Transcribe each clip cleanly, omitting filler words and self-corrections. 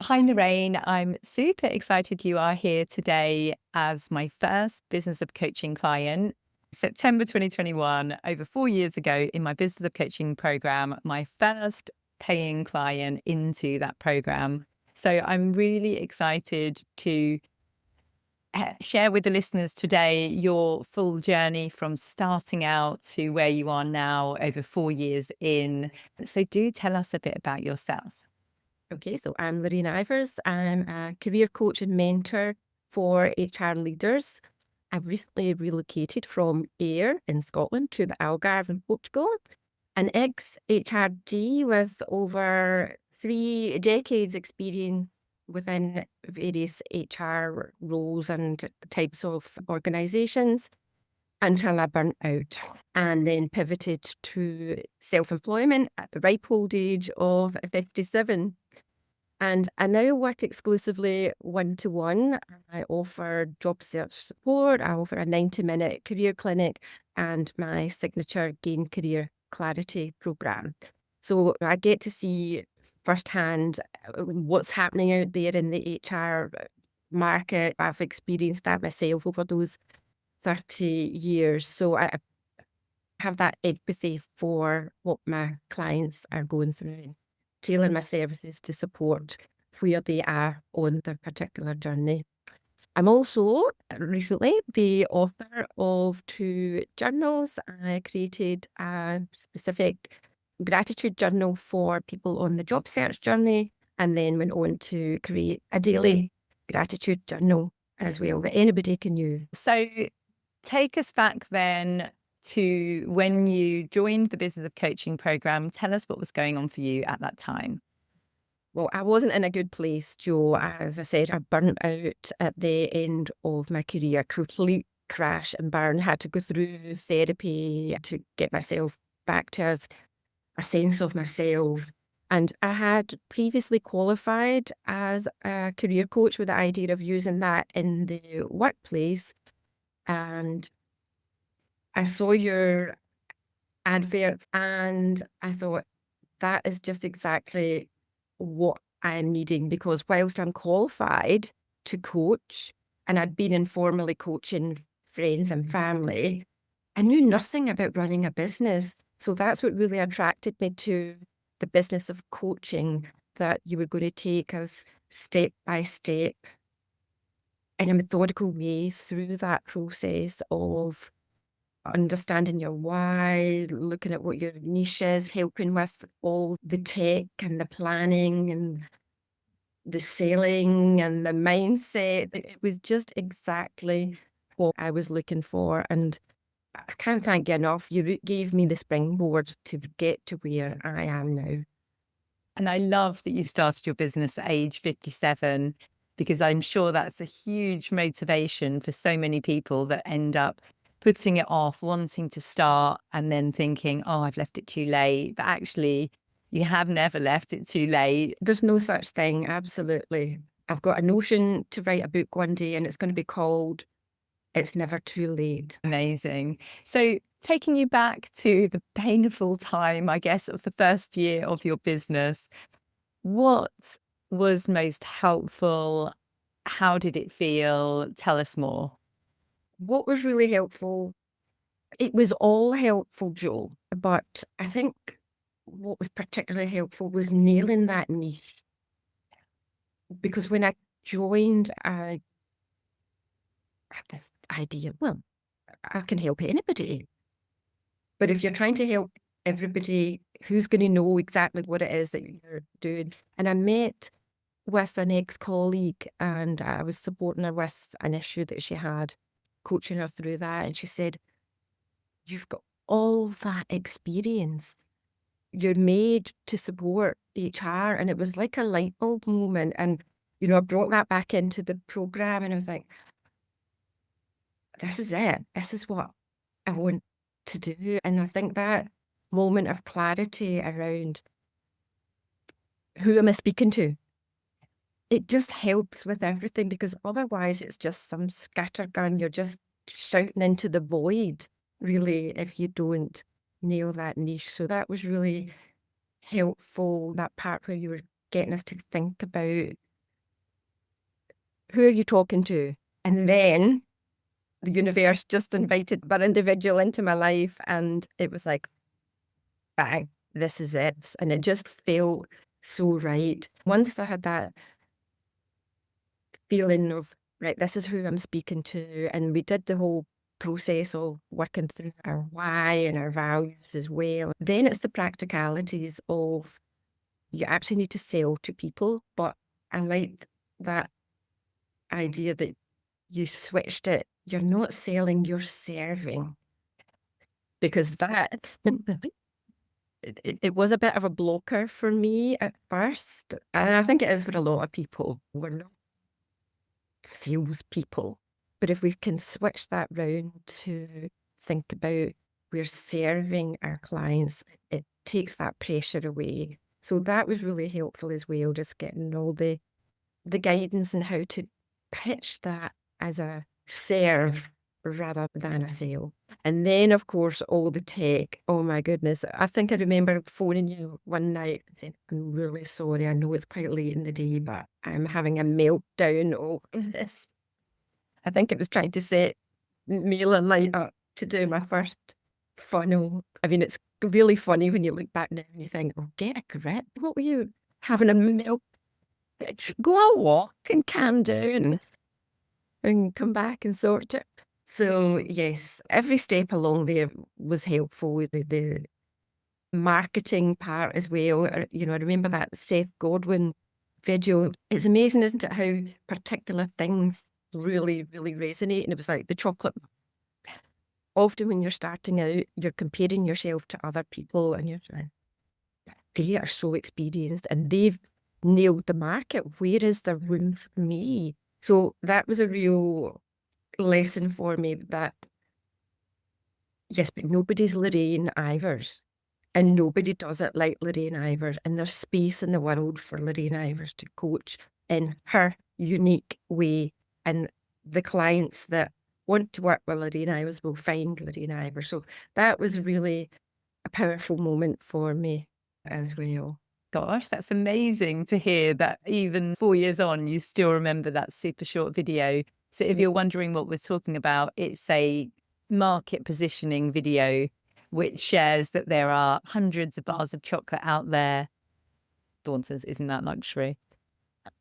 Hi, Lorraine. I'm super excited you are here today as my first business of coaching client. September 2021, over 4 years ago, in my business of coaching program, my first paying client into that program. So I'm really excited to share with the listeners today your full journey from starting out to where you are now, over 4 years in. So do tell us a bit about yourself. Okay, so I'm Lorraine Ivers. I'm a career coach and mentor for HR leaders. I've recently relocated from Ayr in Scotland to the Algarve in Portugal, an ex-HRD with over 3 decades experience within various HR roles and types of organizations until I burnt out and then pivoted to self-employment at the ripe old age of 57. And I now work exclusively one-to-one. I offer job search support, I offer a 90-minute career clinic, and my signature Gain Career Clarity program. So I get to see firsthand what's happening out there in the HR market. I've experienced that myself over those 30 years. So I have that empathy for what my clients are going through and tailor my services to support where they are on their particular journey. I'm also recently the author of 2 journals. I created a specific gratitude journal for people on the job search journey, and then went on to create a daily gratitude journal as well that anybody can use. So take us back then to when you joined the business of coaching program. Tell us what was going on for you at that time. Well, I wasn't in a good place, Joe. As I said, I burnt out at the end of my career, complete crash and burn. Had to go through therapy to get myself back to a sense of myself. And I had previously qualified as a career coach with the idea of using that in the workplace. And I saw your adverts and I thought, that is just exactly what I'm needing, because whilst I'm qualified to coach and I'd been informally coaching friends and family, I knew nothing about running a business. So that's what really attracted me to the business of coaching, that you were going to take us step by step in a methodical way through that process of understanding your why, looking at what your niche is, helping with all the tech and the planning and the selling and the mindset. It was just exactly what I was looking for. And I can't thank you enough. You gave me the springboard to get to where I am now. And I love that you started your business at age 57, because I'm sure that's a huge motivation for so many people that end up putting it off, wanting to start, and then thinking, oh, I've left it too late. But actually, you have never left it too late. There's no such thing, absolutely. I've got a notion to write a book one day, and it's going to be called It's Never Too Late. Amazing. So, taking you back to the painful time, I guess, of the first year of your business, what was most helpful? How did it feel? Tell us more. What was really helpful? It was all helpful, Joel, but I think what was particularly helpful was nailing that niche. Because when I joined, I had this idea, well, I can help anybody. But if you're trying to help everybody, who's going to know exactly what it is that you're doing? And I met with an ex-colleague and I was supporting her with an issue that she had, coaching her through that. And she said, you've got all that experience. You're made to support HR. And it was like a light bulb moment. And, I brought that back into the program and I was like, this is it. This is what I want to do. And I think that moment of clarity around who am I speaking to, it just helps with everything, because otherwise it's just some scattergun. You're just shouting into the void, really, if you don't nail that niche. So that was really helpful, that part where you were getting us to think about Who are you talking to? And then the universe just invited that individual into my life, and it was like, bang, this is it. And it just felt so right. Once I had that feeling of, right, this is who I'm speaking to, and we did the whole process of working through our why and our values as well. Then it's the practicalities of you actually need to sell to people, but I liked that idea that you switched it. You're not selling, you're serving. Because that it was a bit of a blocker for me at first. And I think it is for a lot of people. We're not salespeople. But if we can switch that round to think about we're serving our clients, it takes that pressure away. So that was really helpful as well, just getting all the guidance and how to pitch that as a serve rather than a sale. And then, of course, all the tech. Oh my goodness. I think I remember phoning you one night and saying, I'm really sorry. I know it's quite late in the day, but I'm having a meltdown over this. I think it was trying to set Mila and Light up to do my first funnel. I mean, it's really funny when you look back now and you think, oh, get a grip. What were you having a meltdown? Go a walk and calm down and come back and sort it. So yes, every step along there was helpful. The marketing part as well. You know, I remember that Seth Godwin video. It's amazing, isn't it, how particular things really, really resonate. And it was like the chocolate. Often when you're starting out, you're comparing yourself to other people and you're saying, they are so experienced and they've nailed the market. Where is the room for me? So that was a real lesson for me that, yes, but nobody's Lorraine Ivers and nobody does it like Lorraine Ivers. And there's space in the world for Lorraine Ivers to coach in her unique way. And the clients that want to work with Lorraine Ivers will find Lorraine Ivers. So that was really a powerful moment for me as well. Gosh, that's amazing to hear that even 4 years on, you still remember that super short video. So if you're wondering what we're talking about, it's a market positioning video which shares that there are hundreds of bars of chocolate out there. Dawn says, isn't that luxury?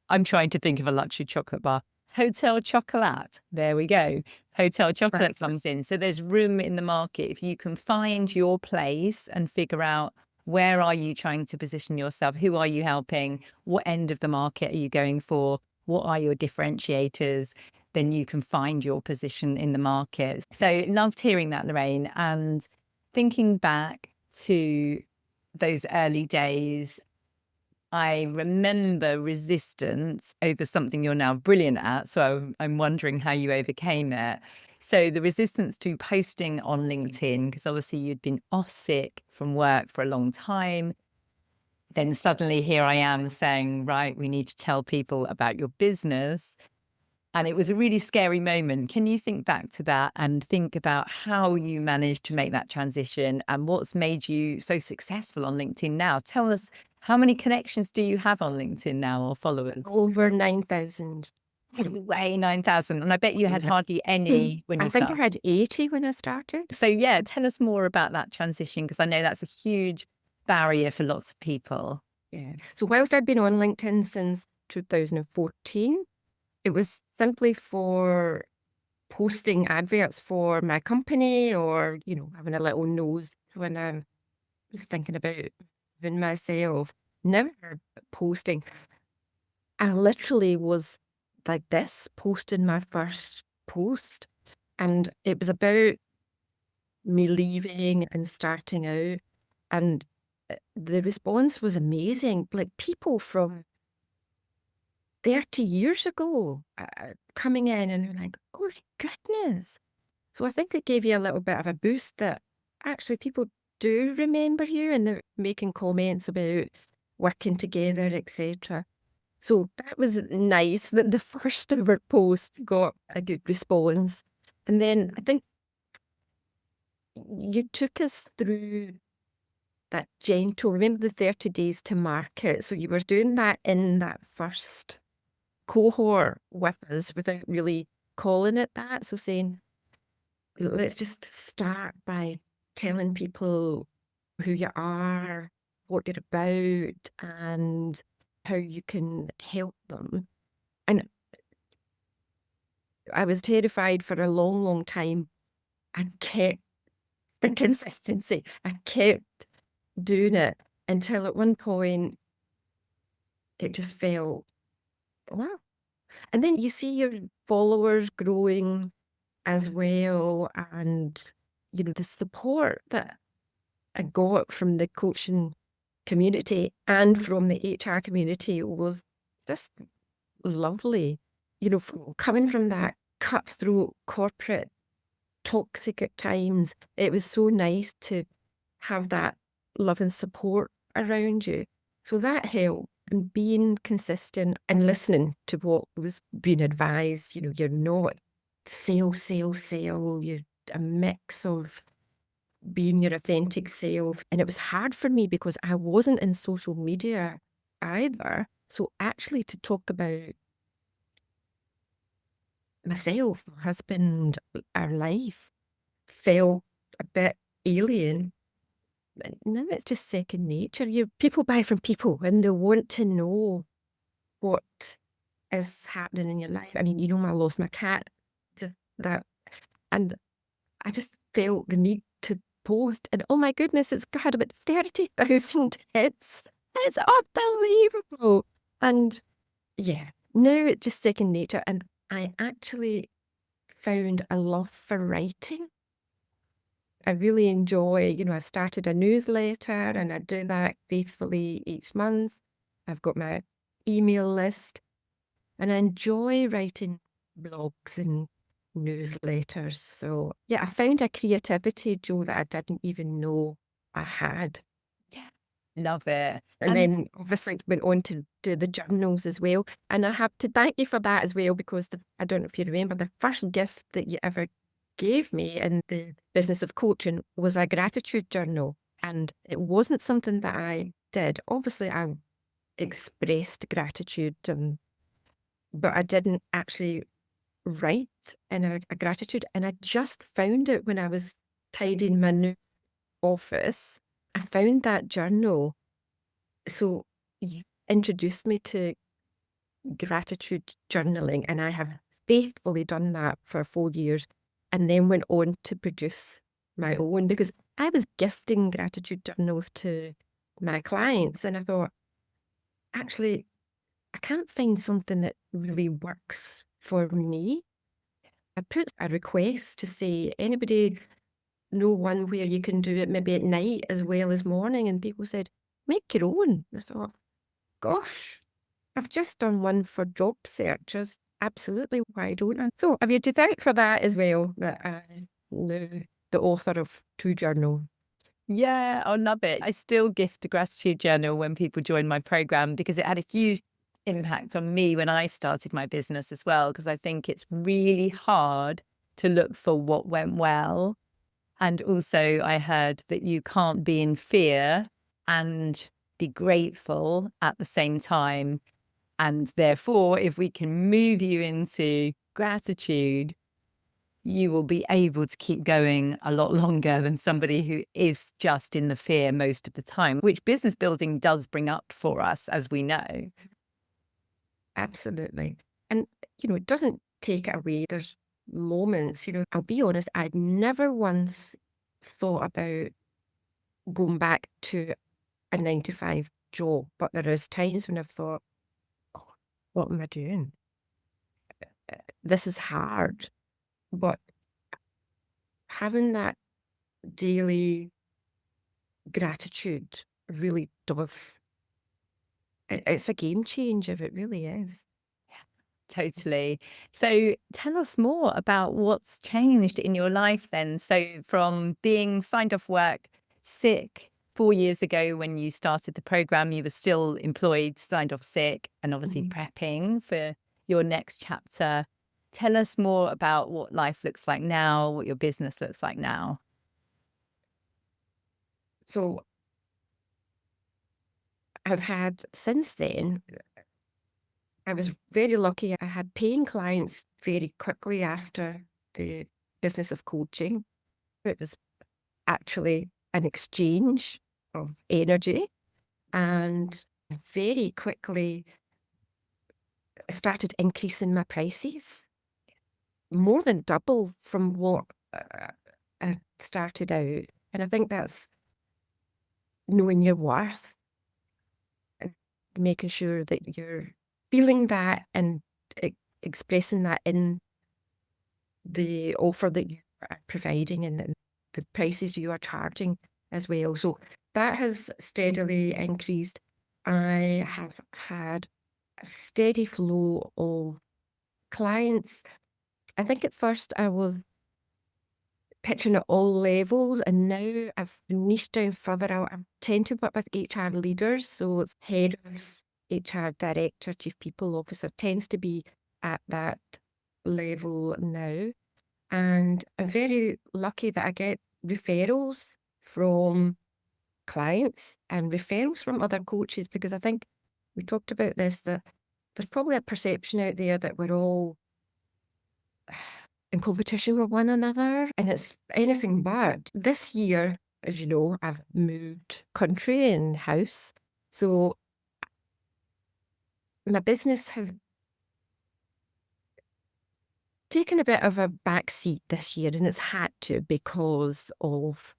I'm trying to think of a luxury chocolate bar. Hotel Chocolat. There we go. Hotel Chocolate comes in. So there's room in the market. If you can find your place and figure out where are you trying to position yourself? Who are you helping? What end of the market are you going for? What are your differentiators? Then you can find your position in the market. So loved hearing that, Lorraine. And thinking back to those early days, I remember resistance over something you're now brilliant at. So I'm wondering how you overcame it. So the resistance to posting on LinkedIn, because obviously you'd been off sick from work for a long time. Then suddenly here I am saying, right, we need to tell people about your business. And it was a really scary moment. Can you think back to that and think about how you managed to make that transition and what's made you so successful on LinkedIn now? Tell us, how many connections do you have on LinkedIn now or followers? Over 9,000. Way 9,000. And I bet you had hardly any when you I think I started. had 80 when I started. So yeah, tell us more about that transition, because I know that's a huge barrier for lots of people. Yeah. So whilst I'd been on LinkedIn since 2014, it was simply for posting adverts for my company or, you know, having a little nose when I was thinking about moving myself. Never posting. I literally was like this, posting my first post. And it was about me leaving and starting out. And the response was amazing. Like people from 30 years ago coming in and they're like, oh my goodness. So I think it gave you a little bit of a boost that actually people do remember you and they're making comments about working together, etc. So that was nice that the first ever post got a good response. And then I think you took us through that gentle, remember the 30 days to market. So you were doing that in that first cohort with us without really calling it that. So saying, let's just start by telling people who you are, what you're about, and how you can help them. And I was terrified for a long, long time. I kept the consistency. I kept doing it until at one point it just felt, wow. And then you see your followers growing as well. And, the support that I got from the coaching community and from the HR community was just lovely. Coming from that cutthroat corporate toxic at times, it was so nice to have that love and support around you. So that helped. And being consistent and listening to what was being advised, you're not sell. You're a mix of being your authentic self. And it was hard for me because I wasn't in social media either. So actually to talk about myself, my husband, our life felt a bit alien. But now it's just second nature. People buy from people and they want to know what is happening in your life. I mean, I lost my cat, that, and I just felt the need to post, and oh my goodness, it's had about 30,000 hits. It's unbelievable. And yeah, now it's just second nature. And I actually found a love for writing. I really enjoy, I started a newsletter and I do that faithfully each month. I've got my email list and I enjoy writing blogs and newsletters. So yeah, I found a creativity, Jo, that I didn't even know I had. Yeah. Love it. And then obviously went on to do the journals as well. And I have to thank you for that as well, because I don't know if you remember, the first gift that you ever gave me in the business of coaching was a gratitude journal. And it wasn't something that I did. Obviously, I expressed gratitude, but I didn't actually write in a gratitude. And I just found it when I was tidying my new office. I found that journal. So you introduced me to gratitude journaling, and I have faithfully done that for 4 years, and then went on to produce my own because I was gifting gratitude journals to my clients, and I thought, actually, I can't find something that really works for me. I put a request to say, anybody know one where you can do it maybe at night as well as morning? And people said, make your own. I thought, gosh, I've just done one for job searchers. Absolutely, why don't I? So have you to thank for that as well, that I know the author of two journals. Yeah, I love it. I still gift a gratitude journal when people join my program because it had a huge impact on me when I started my business as well. Because I think it's really hard to look for what went well. And also, I heard that you can't be in fear and be grateful at the same time. And therefore, if we can move you into gratitude, you will be able to keep going a lot longer than somebody who is just in the fear most of the time, which business building does bring up for us, as we know. Absolutely. And, it doesn't take it away. There's moments, I'll be honest, I've never once thought about going back to a 9 to 5 job, but there is times when I've thought, "God, what am I doing? This is hard." But having that daily gratitude really does. It's a game changer. It really is. Totally. So tell us more about what's changed in your life then. So from being signed off work sick 4 years ago when you started the program, you were still employed, signed off sick, and obviously prepping for your next chapter. Tell us more about what life looks like now, what your business looks like now. So I've had since then I was very lucky. I had paying clients very quickly after the business of coaching. It was actually an exchange of energy, and very quickly started increasing my prices, more than double from what I started out. And I think that's knowing your worth and making sure that you're feeling that and expressing that in the offer that you are providing and the prices you are charging as well. So that has steadily increased. I have had a steady flow of clients. I think at first I was pitching at all levels, and now I've niched down further out. I tend to work with HR leaders, so it's head of HR director, chief people officer tends to be at that level now. And I'm very lucky that I get referrals from clients and referrals from other coaches, because I think we talked about this, that there's probably a perception out there that we're all in competition with one another, and it's anything but. This year, as you know, I've moved country and house. So my business has taken a bit of a back seat this year, and it's had to because of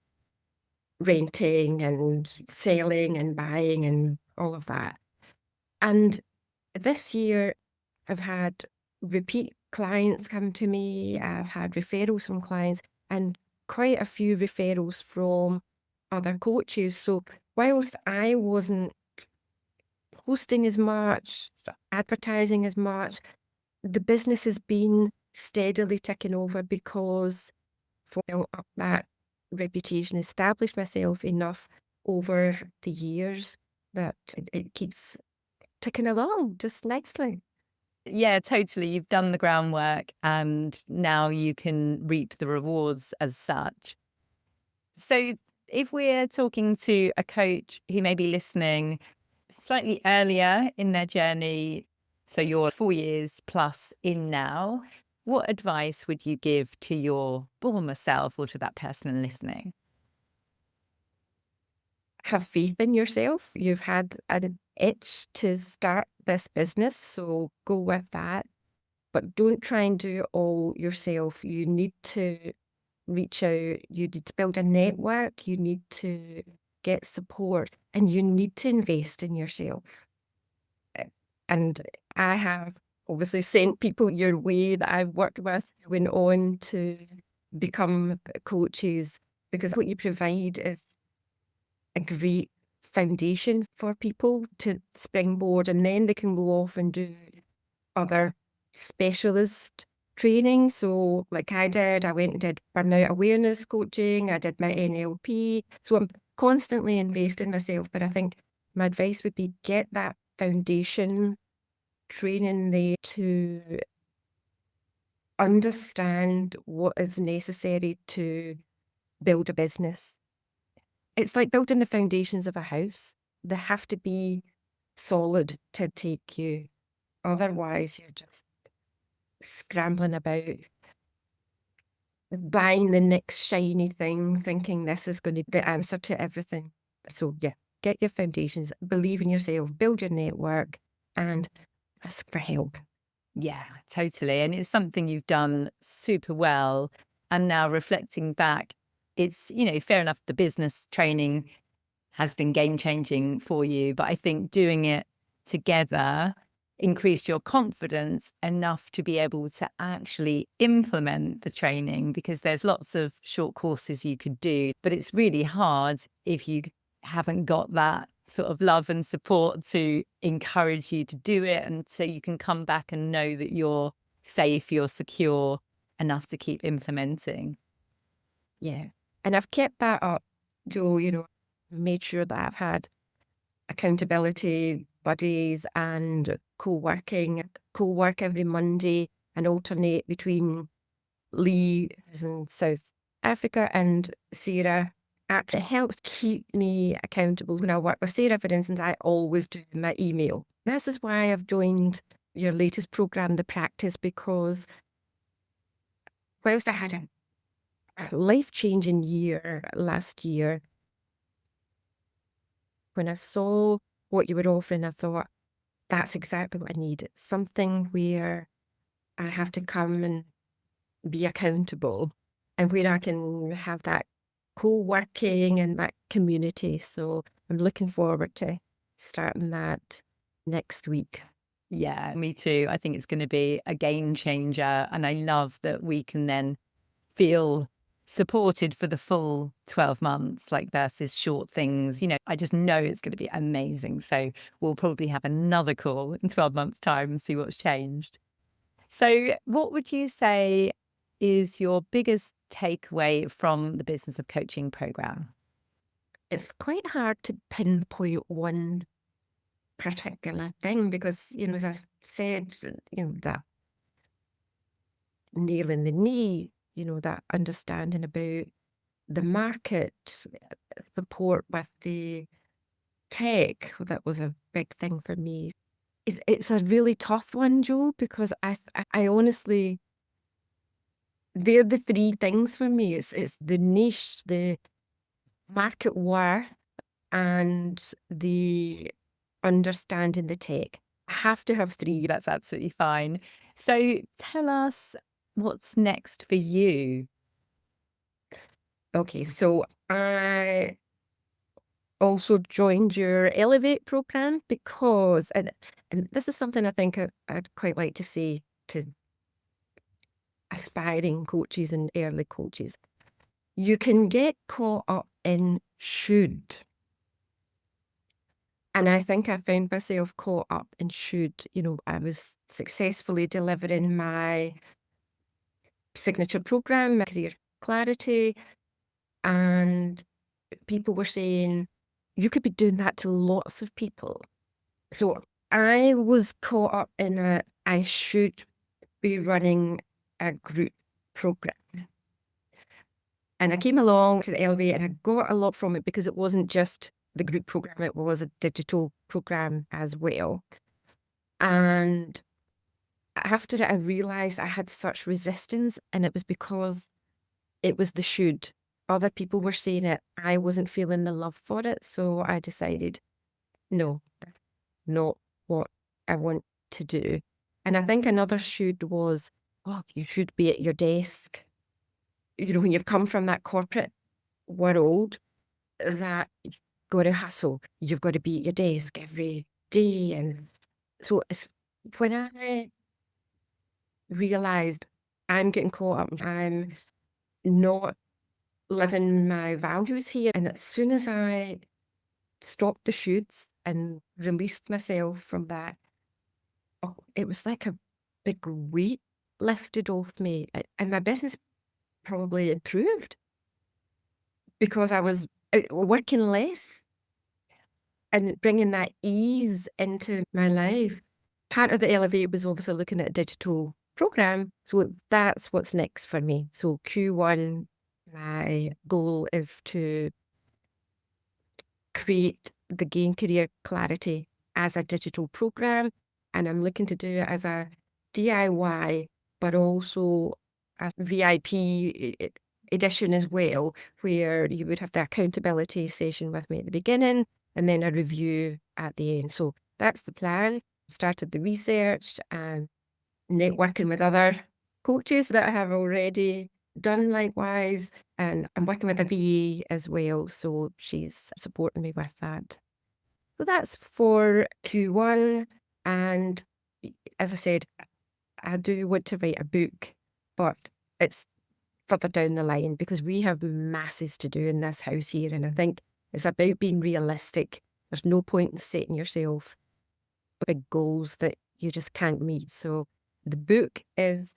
renting and selling and buying and all of that. And this year, I've had repeat clients come to me. I've had referrals from clients and quite a few referrals from other coaches. So whilst I wasn't posting as much, advertising as much, the business has been steadily ticking over because for built up that reputation, established myself enough over the years that it keeps ticking along just nicely. Yeah, totally. You've done the groundwork and now you can reap the rewards as such. So, if we're talking to a coach who may be listening slightly earlier in their journey, so you're 4 years plus in now, what advice would you give to your former self or to that person listening? Have faith in yourself. You've had an itch to start this business, so go with that. But don't try and do it all yourself. You need to reach out, you need to build a network, you need to get support, and you need to invest in yourself. Uh, And I have obviously sent people your way that I've worked with who went on to become coaches, because what you provide is a great foundation for people to springboard, and then they can go off and do other specialist training. So, like I went and did burnout awareness coaching, I did my NLP. So, I'm constantly investing in myself. But I think my advice would be get that foundation training there to understand what is necessary to build a business. It's like building the foundations of a house. They have to be solid to take you. Otherwise, you're just scrambling about, buying the next shiny thing, thinking this is going to be the answer to everything. So, yeah, get your foundations, believe in yourself, build your network, and ask for help. Yeah, totally. And it's something you've done super well. And now reflecting back, it's, fair enough, the business training has been game changing for you. But I think doing it together increased your confidence enough to be able to actually implement the training, because there's lots of short courses you could do, but it's really hard if you haven't got that sort of love and support to encourage you to do it. And so you can come back and know that you're safe, you're secure enough to keep implementing. Yeah. And I've kept that up, Joe, made sure that I've had accountability buddies and co-work every Monday, and alternate between Lee, who's in South Africa, and Sarah. Actually, it helps keep me accountable. When I work with Sarah, for instance, I always do my email. This is why I've joined your latest program, the practice, because whilst I had a life-changing year last year, when I saw what you were offering, I thought, that's exactly what I need. It's something where I have to come and be accountable and where I can have that co-working and that community. So I'm looking forward to starting that next week. Yeah, me too. I think it's going to be a game changer. And I love that we can then feel supported for the full 12 months, like versus short things. I just know it's going to be amazing. So we'll probably have another call in 12 months' time and see what's changed. So, what would you say is your biggest takeaway from the business of coaching program? It's quite hard to pinpoint one particular thing because, as I said, that nail in the knee, that understanding about the market, support with the tech, that was a big thing for me. It's a really tough one, Joe, because I honestly, they're the three things for me. It's the niche, the market worth, and the understanding the tech. I have to have three. That's absolutely fine. So, tell us what's next for you. Okay, so I also joined your Elevate program because, and this is something I think I'd quite like to say to aspiring coaches and early coaches. You can get caught up in should. And I think I found myself caught up in should. I was successfully delivering my signature program, my career clarity, and people were saying, you could be doing that to lots of people. So I was caught up in I should be running a group program. And I came along to the Elevate and I got a lot from it because it wasn't just the group program, it was a digital program as well. And after it, I realized I had such resistance, and it was because it was the should. Other people were saying it. I wasn't feeling the love for it. So I decided, no, not what I want to do. And I think another should was, oh, you should be at your desk. When you've come from that corporate world, that you've got to hustle. You've got to be at your desk every day. And so it's when I realized I'm getting caught up, I'm not living my values here. And as soon as I stopped the shoots and released myself from that, it was like a big weight lifted off me. And my business probably improved because I was working less and bringing that ease into my life. Part of the Elevate was obviously looking at a digital program. So that's what's next for me. So Q1, my goal is to create the Gain Career Clarity as a digital program. And I'm looking to do it as a DIY, but also a VIP edition as well, where you would have the accountability session with me at the beginning and then a review at the end. So that's the plan. Started the research and networking with other coaches that have already done likewise. And I'm working with a VA as well, so she's supporting me with that. So that's for Q1. And as I said, I do want to write a book, but it's further down the line because we have masses to do in this house here. And I think it's about being realistic. There's no point in setting yourself big goals that you just can't meet. So the book is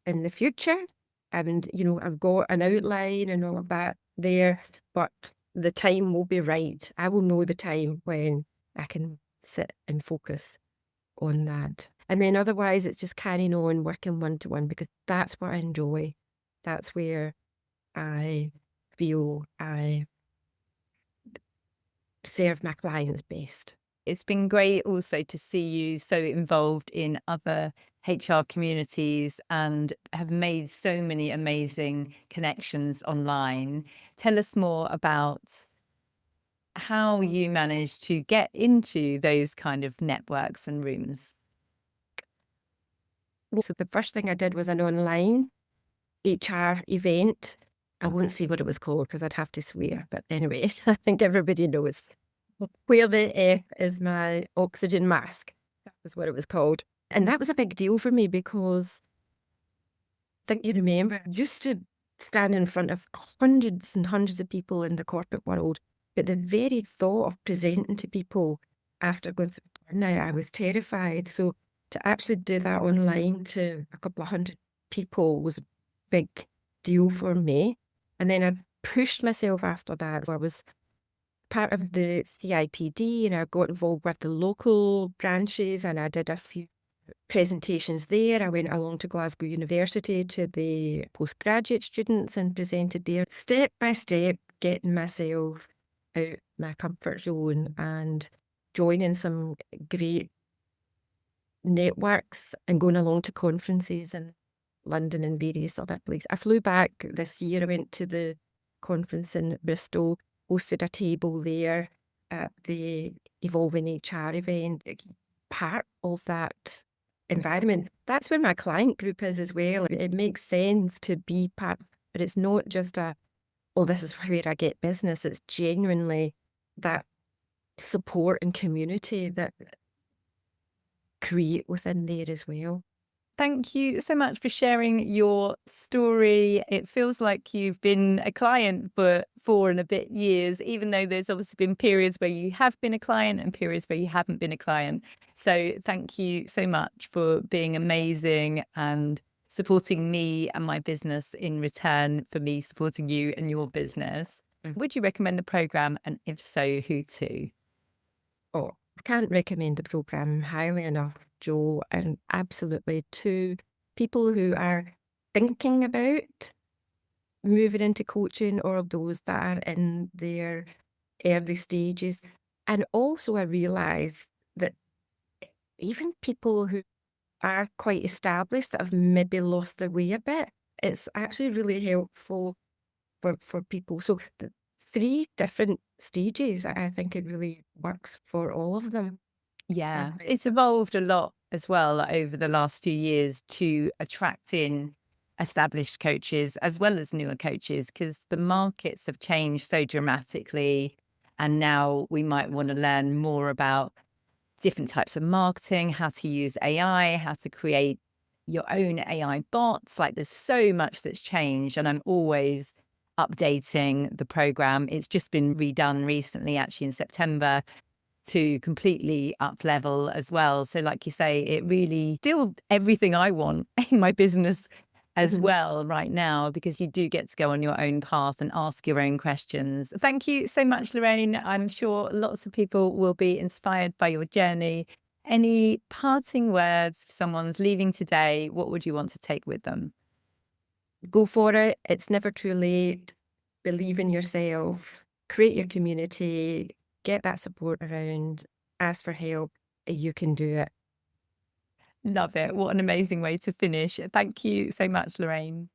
in the future, and I've got an outline and all of that there, but the time will be right. I will know the time when I can sit and focus on that. And then otherwise it's just carrying on working one-to-one because that's what I enjoy. That's where I feel I serve my clients best. It's been great also to see you so involved in other HR communities and have made so many amazing connections online. Tell us more about how you managed to get into those kind of networks and rooms. So the first thing I did was an online HR event. I won't say what it was called because I'd have to swear, but anyway, I think everybody knows. Where the F is my oxygen mask. That was what it was called. And that was a big deal for me because I think you remember, I used to stand in front of hundreds and hundreds of people in the corporate world, but the very thought of presenting to people after going through burnout, I was terrified. So to actually do that online to a couple of hundred people was a big deal for me. And then I pushed myself after that. So I was part of the CIPD and I got involved with the local branches and I did a few presentations there. I went along to Glasgow University to the postgraduate students and presented there, step by step, getting myself out my comfort zone and joining some great networks and going along to conferences in London and various other places. I flew back this year. I went to the conference in Bristol, hosted a table there at the Evolving HR event. Part of that environment. That's where my client group is as well. It makes sense to be part, but it's not just oh, this is where I get business. It's genuinely that support and community that create within there as well. Thank you so much for sharing your story. It feels like you've been a client for 4 and a bit years, even though there's obviously been periods where you have been a client and periods where you haven't been a client. So thank you so much for being amazing and supporting me and my business in return for me supporting you and your business. Mm. Would you recommend the program? And if so, who to? Oh, I can't recommend the program highly enough, Joe, and absolutely to people who are thinking about moving into coaching or those that are in their early stages. And also, I realise that even people who are quite established that have maybe lost their way a bit, it's actually really helpful for people. So the 3 different stages, I think it really works for all of them. Yeah, Right. it's evolved a lot as well over the last few years to attract in established coaches as well as newer coaches because the markets have changed so dramatically. And now we might want to learn more about different types of marketing, how to use AI, how to create your own AI bots. Like there's so much that's changed, and I'm always updating the program. It's just been redone recently, actually in September to completely up level as well. So like you say, it really still everything I want in my business as Mhm. well right now, because you do get to go on your own path and ask your own questions. Thank you so much, Lorraine. I'm sure lots of people will be inspired by your journey. Any parting words if someone's leaving today? What would you want to take with them? Go for it. It's never too late. Believe in yourself, create your community, get that support around, ask for help. You can do it. Love it. What an amazing way to finish. Thank you so much, Lorraine.